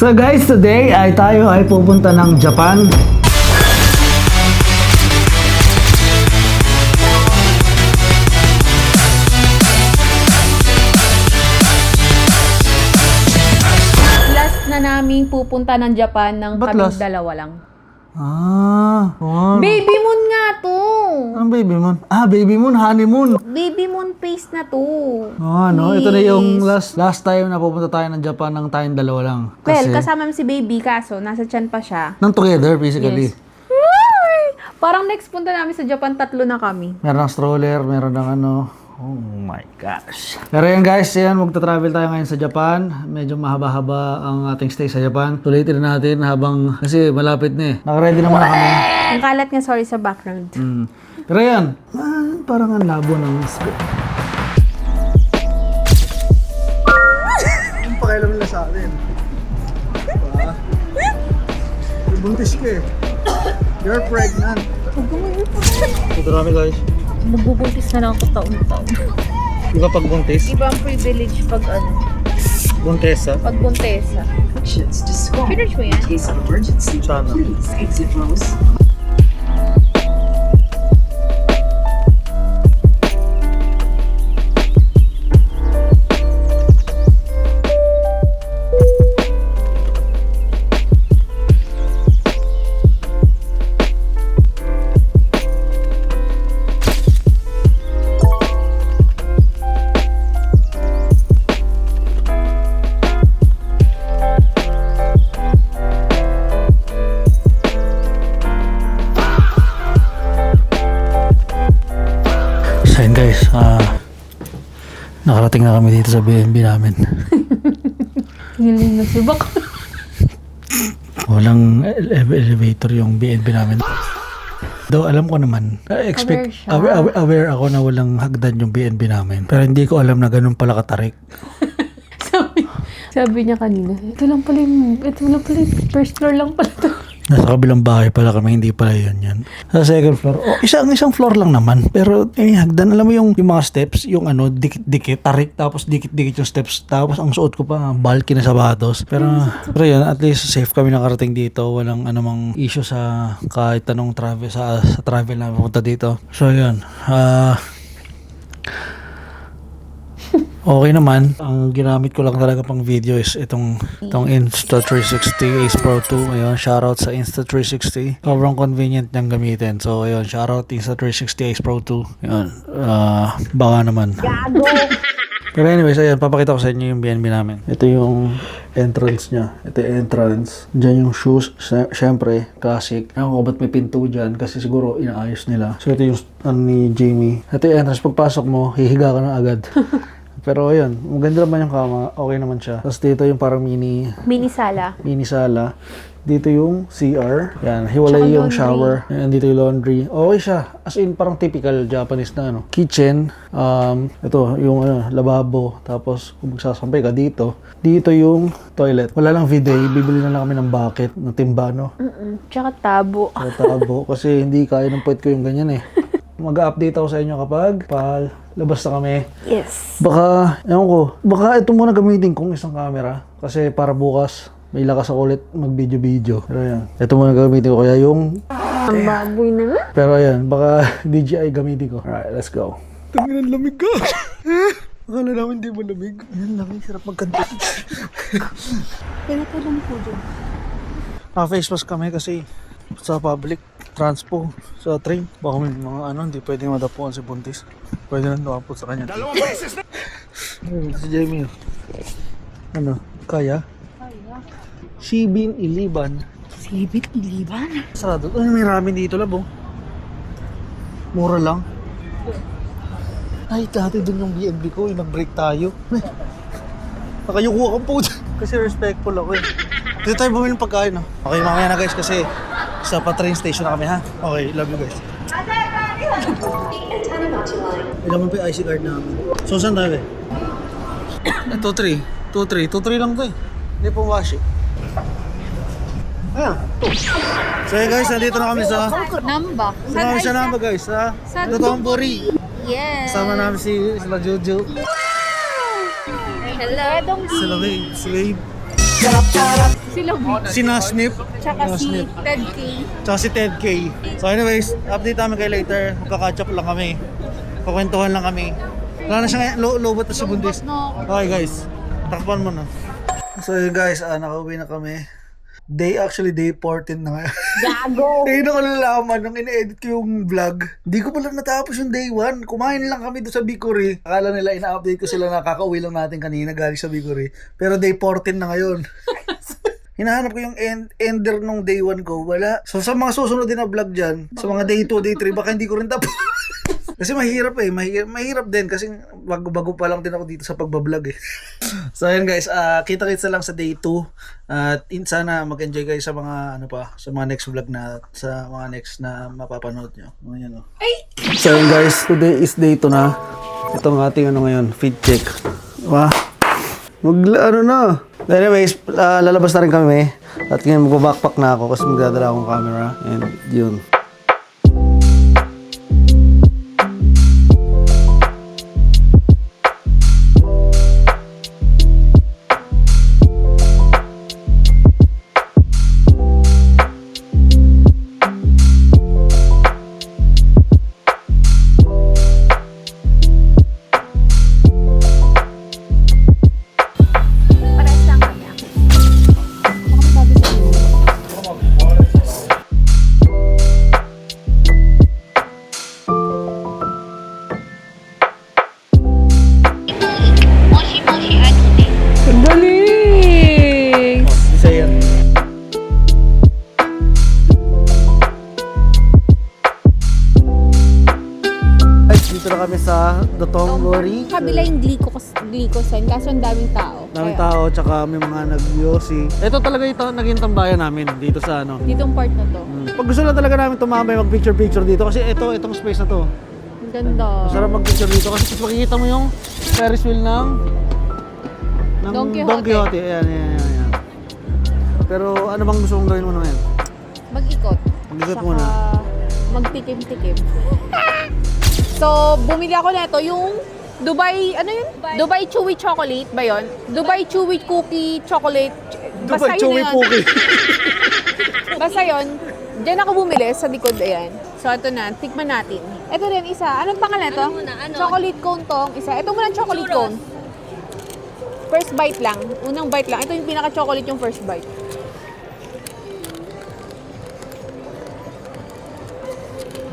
So guys, today ay tayo ay pupunta ng Japan. Last na naming pupunta ng Japan ng Ba't kaming last? dalawa lang. Baby! Baby moon nga to! Anong baby moon? Baby moon, honeymoon. Baby moon face na to. Ito na yung last time na pupunta tayo ng Japan ng tayong dalawa lang. Well, kasama mo si baby, kaso nasa tiyan pa siya. Nang together, basically. Yes. Ay! Parang next punta namin sa Japan, 3 na kami. Meron ng stroller, meron ng ano. Oh my gosh. Pero yan guys, magta-travel tayo ngayon sa Japan. Medyo mahaba-haba ang ating stay sa Japan. Tulitin na natin habang, kasi malapit na eh. Naka-ready naman na kami. Ang kalat nga, sorry sa background. Pero yan, parang ang labo ng ang pakialam nila sa atin. Diba? Buntis ka eh. You're pregnant. Ito namin guys. Magbubuntis na lang ako taon-taon. Di ba pag buntis? Iba ang privilege pag Buntesa? pag buntesa. Actions to squad. Finish mo yan? In case of emergency, Sana. please exit rows. So yun guys, nakarating na kami dito sa BNB namin. Hiling na subak. Walang elevator yung BNB namin. Though alam ko naman, aware ako na walang hagdan yung BNB namin. Pero hindi ko alam na ganun pala katarik. Sabi niya kanina, ito lang pala yung first floor lang pala to. Nasa kabilang bahay pala kami, hindi pala yun yan. Sa second floor, isang floor lang naman. Pero hagdan, alam mo yung mga steps, yung dikit-dikit, tarik, tapos dikit-dikit yung steps. Tapos ang suot ko pa, bulky na sapatos. Pero yun, at least safe kami nakarating dito. Walang anumang issue sa kahit anong travel, sa travel na pupunta dito. So yun, okay naman. Ang ginamit ko lang talaga pang video is itong Insta360 Ace Pro 2. Ayun, shoutout sa Insta360. Sobrang convenient niyang gamitin. So, ayun, shoutout Insta360 Ace Pro 2. Ayun, baka naman. Gago! Pero anyways, ayun, papakita ko sa inyo yung BNB namin. Ito yung entrance niya. Ito yung entrance. Diyan yung shoes. Siyempre, classic. Ewan ko ba't may pinto dyan kasi siguro inaayos nila. So, ito yung ni Jamie. Ito yung entrance. Pagpasok mo, hihiga ka na agad. Pero ayun, maganda naman yung kama, okay naman siya. Tapos dito yung parang mini sala. Dito yung CR. Yan, hiwalay Tsaka yung laundry. shower. Yan, dito yung laundry. Okay siya. As in, parang typical Japanese na kitchen. Ito, yung lababo. Tapos, kung magsasampay ka dito. Dito yung toilet. Wala lang bidet. Bibili na lang kami ng bucket, ng timba, no? Tsaka tabo. Tabo. Kasi hindi kaya ng puwet ko yung ganyan eh. Mag-update ako sa inyo kapag labas na kami. Yes. Baka, ewan ko, baka ito muna gamitin kong isang camera. Kasi para bukas, may lakas ako ulit mag-video-video. Pero yan, ito muna gamitin ko. Kaya yung... Ang baboy na nga. Pero ayan, baka DJI gamitin ko. Alright, let's go. Tangin ang lamig ka. Akala namin hindi mo lamig. Ayan, lamig. Sarap magkanta. Kaya talang po dyan. Face mask kami kasi sa public transpo sa train. Baka may mga hindi pwede madapuan si Buntis. Pwede nang lumapot sa kanya. Dalawang beses na! Si Jamie. Kaya? Kaya. Shibin Iliban. Sibit, iliban. Sarado. May ramen dito, labo. Mura lang. Ay, dati dun yung BNB ko. Yung nag-break tayo. Nakayuko kang po. Kasi respectful ako eh. Dito tayo bumili ng pagkain, no? Okay, mamaya na guys kasi sa pa-train station na kami, ha? Okay, love you guys. Ilan mo pa yung IC card namin? So, saan tayo eh? 2-3. 2-3 lang to eh. Hindi po wash eh. Ayan. So guys, nandito na kami sa... Namba. Sa Namba guys, sa Totombori. Yes. Kasama namin sila Jojo. Hello, Donggi. Sila Wave. Si Lobby. Si Nasnip. Tsaka si Nasnip. Ted K. Tsaka si Ted K. So anyways, update namin kayo later. Magka-catch up lang kami. Pakwentuhan lang kami. Wala na siya ngayon. Lobot na si Bundis. Okay guys, takpan mo na. So yun guys, nakauwi na kami. Day 14 na ngayon. Gago! Ngayon ako nalalaman nung ina-edit ko yung vlog. Hindi ko pala natapos yung day 1. Kumain lang kami doon sa Bicori. Akala nila ina-update ko sila na kakauwi lang natin kanina galing sa Bicori. Pero day 14 na ngayon. Hinahanap ko yung ender nung day 1 ko. Wala. So sa mga susunod din na vlog dyan, sa mga day 2, day 3, baka hindi ko rin tapos. Kasi mahirap eh. Mahirap din kasi bago pa lang din ako dito sa pagbablog eh. So ayun guys, kita-kits na lang sa day 2. At sana mag-enjoy kayo sa mga sa mga next vlog na sa mga next na mapapanood nyo. Ayan, so ayun guys, today is day 2 na. Itong ating ngayon, feed check. Diba? Na. Anyways, lalabas na rin kami. At ngayon magbabackpack na ako kasi magdadala akong camera. And yun. Galing! Isa yan. Guys, dito na kami sa Dotong Lori. Kabila yung Glicosan, kaso ang daming tao. Daming tao, tsaka may mga nag-yosi. Ito talaga ito, naging tambayan namin dito sa Ditong part na to. Pag gusto na talaga namin tumambay, mag-picture-picture dito. Kasi itong space na to. Ang ganda. Masarap mag-picture dito kasi makikita mo yung Ferris wheel ng Don Quixote. Don Quixote. Ayan. Pero ano bang gusto mong gawin mo naman? Mag-ikot. Mag-ikot Saka muna. magtikim-tikim. So, bumili ako nito yung Dubai, ano yun? Dubai Chewy Chocolate ba yun? Dubai Chewy Cookie Chocolate. Dubai yun Chewy na yun. Cookie. Basta yun. Diyan ako bumili sa likod, ayan. So, ito na. Tikman natin. Ito rin, isa. Anong pangalan ito? Chocolate cone tong isa. Ito muna chocolate cone. First bite lang. Unang bite lang. Ito yung pinaka-chocolate yung first bite.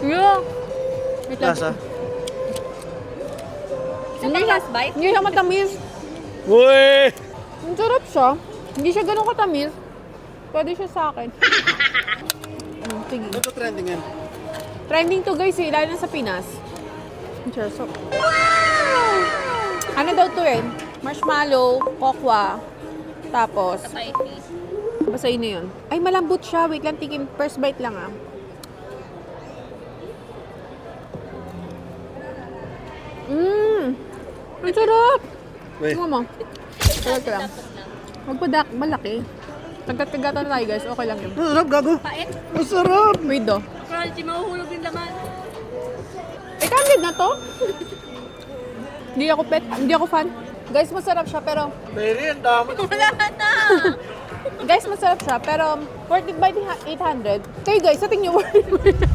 Yeah. Wait lang. Lasa. Hindi siya matamis. Uy! Ang sarap siya. Hindi siya ganun katamis. Pwede siya sa akin. Sige. Ito trending yan. Trending to guys eh, lalo na sa Pinas. Ang sarap. Ano daw to eh? Marshmallow, kokwa, tapos... Basahin na yun. Ay, malambot siya. Wait lang, tikim. First bite lang ah. Ang sarap! Wait. Tingnan mo. Sarap lang. Magpadak, malaki. Tagkat-kagatan tayo guys, okay lang yun. Masarap, gago. Masarap. Wait do. Crunchy, mahuhulog yung laman. 800 na to? Hindi ako pet, hindi ako fan. Guys, masarap siya pero... Mary, ang dami. Wala na! Guys, masarap siya pero worth it by the 800. Kayo guys, sa tingin nyo worth it by the...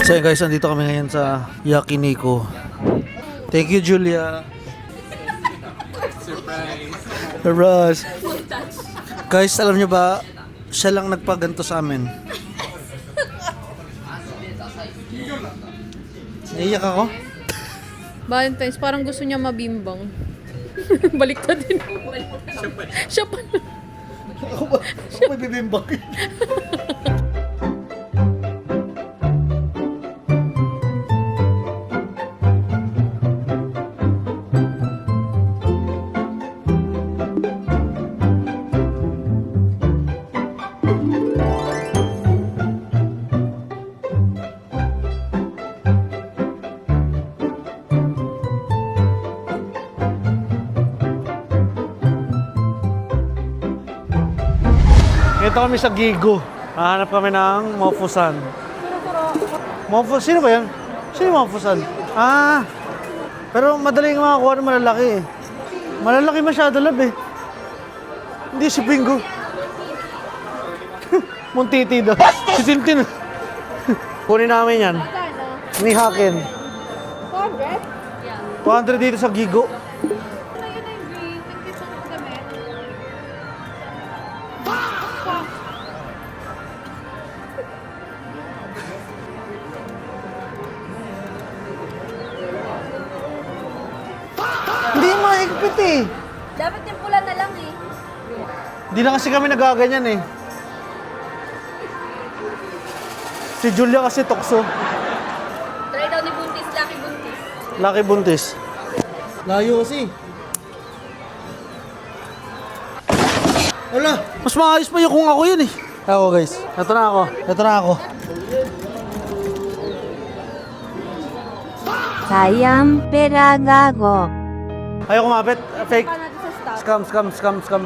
So yun guys, andito kami ngayon sa Yakiniku. Thank you, Julia. Surprise! Guys, alam nyo ba, siya lang nagpaganto sa amin. Naiyak ako? Valentine's, parang gusto niya mabimbang. Baliktad din. Siya pa. Ako ba? Ako may bibimbang. Ito kami sa Gigo. Hahanap kami ng Mofusan. Sino ba yan? Sino yung Mofusan? Ah! Pero madaling makakuha ng malalaki eh. Malalaki masyado lab eh. Hindi si Bingo. Muntiti daw. Si Tintin. Kunin namin yan. Magkano? Ni Haken. 400? 200 dito sa Gigo. Ano yun ang green? Ang cute ng damit. Hindi maigpit eh. Dapat yung pula na lang eh. Hindi na kasi kami nagaganyan eh. Si Julia kasi tokso. Try daw ni Buntis, Lucky Buntis. Laki buntis. Layo kasi. Wala, mas maayos pa yung kung ako yun eh. Ako guys, ito na ako. Ito na ako. Sayang pera gago. Ayaw kumapit. Fake. Paano natin sa stock? Scam.